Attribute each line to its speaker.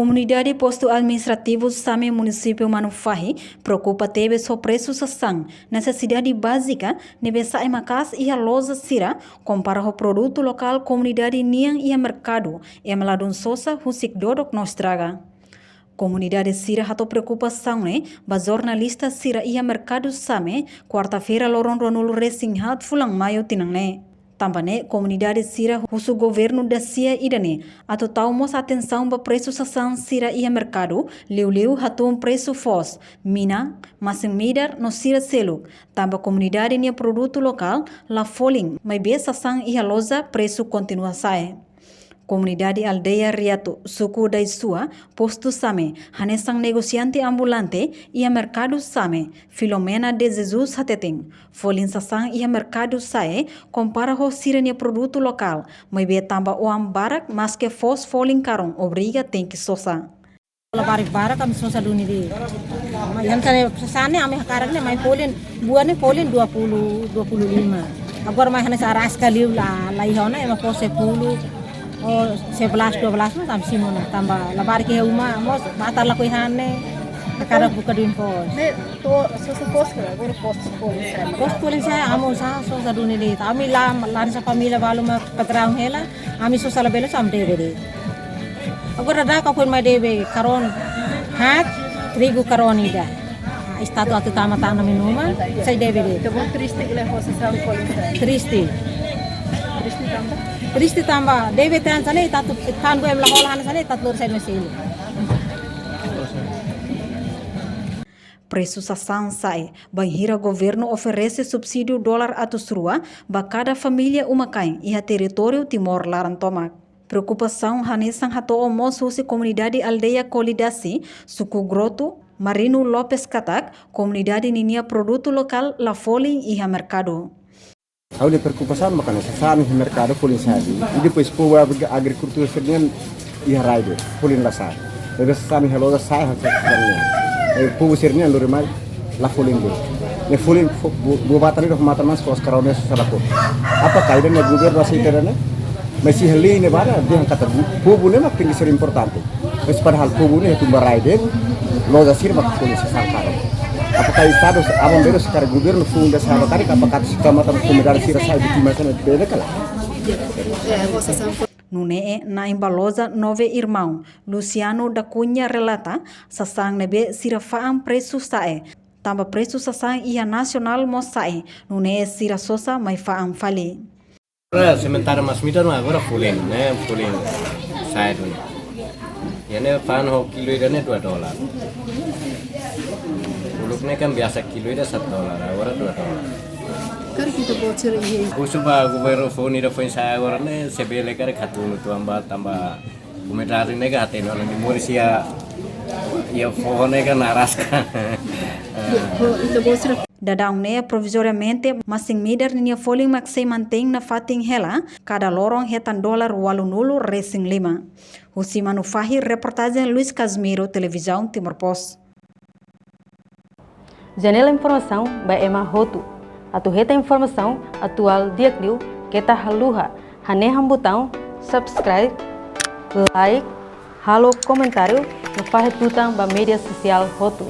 Speaker 1: Comunidade Posto Administrativo Same Município Manufahi preocupa teve so preço sassang, necessidade básica, nebe sai macas e a loja sira, compara o produto local comunidade niang e a mercado, e meladun sosa husik dodok nostraga. Comunidade sira hato preocupação né, ba jornalista sira e a mercado Same, quarta-feira loron ronul racing hat fulang maio tinang né. Também, comunidade sira uso governo da CIA idane, ato taumos atenção ba preço sasan sira e mercado, liu hatum preço fos, mina, mas midar no sira selu. Também comunidade nia produto local, la foling, mas be sasan e a loja preço continua sae. Comunidade Aldeia Riato, suku da Isua, Posto Same, hanesang negociante ambulante e a mercado Same, Filomena de Jesus Hateteng. Folin sasang e a mercado Sae, compara ho sirene produto local, mas be tamba o ambarak, mas que fos folin karong, obriga tem que sosa.
Speaker 2: Barak kami sosa duni di. Yang sana ame sekarang ni mai polin buahnya polin 25. Agora mai hanes aras kali la ihona ema pos 10. Oh 11-12 mas sampai simona tambah lebar ke rumah mos matar la kuihane kada buka din pos
Speaker 3: to so pos kara agora
Speaker 2: pos polisi amo sa so sa duni di ami la sa família balu ma patrão hela ami so sala belo sam debe agora da ka pun mai debe karon hat trigo karon ida estado atu tama tana minuma sai debe de
Speaker 3: to triste ile hosa sa polisi
Speaker 2: triste
Speaker 3: tambah
Speaker 2: Triste tambah, deve tan sana tatu tan gue melakukan sana tatu lur saya mesin.
Speaker 1: Preço sasan sai, banhira governo oferece subsídio dólar atus rua, ba cada família uma cain e a território Timor Larantomak. Preocupação hanesan hato almoço se comunidade aldeia Colidasi, suku Groto, Marino Lopes Katak, comunidade ninia produto local La Foling e a mercado.
Speaker 4: A única preocupação é que se no mercado polinsadi e depois com a agricultura federal e a raio polinsadi. Deve estar no loja sai a ser o povo sernia no remal la folinde. Ne folin buatan itu mata mas kos karone salako. Apa kaidah ne governo aceita né? Mas se ali ne bara dia kata povo ne mak tinggi ser importante. Mas padahal povo ne itu baraide loja sirva polis sangkaro. Apakah estado abang beres secara governo funda sahabat tarik apakah kecamatan comunidade sira sai di masa na bela kala
Speaker 1: Nune na embalosa Nove Irmão, Luciano da Cunha relata, sasang nebe sira faam preço sae, tamba preço sasang ia nacional mo sae, nune sira sosa mai faam fali.
Speaker 5: Sementara mas mita no agora fulin, né? Fulin sae dun. Yane fan ho kilo idane $2. Uluknya kan biasa kilo itu $1, agora $2.
Speaker 3: Kari kita bocor ini.
Speaker 5: Kusuba governo phone ida phone saya agora ne sebele kare khatunu tu tambah komentar ini ka hateno ni morisia ya phone ka naraskan.
Speaker 3: Itu bocor.
Speaker 1: Dadang ne provisoriamente, mas sem midar niya foling maksay manteng na fating hela, cada lorong hetan $8 racing 5. Husi Manufahi, reportagem Luiz Casimiro, televisão Timor Post.
Speaker 6: Janela Informação by Emma Roto. Atu reta informação atual diakliu kita haluha haneham botão subscribe, like, halo comentário no farre tutang ba media social Roto.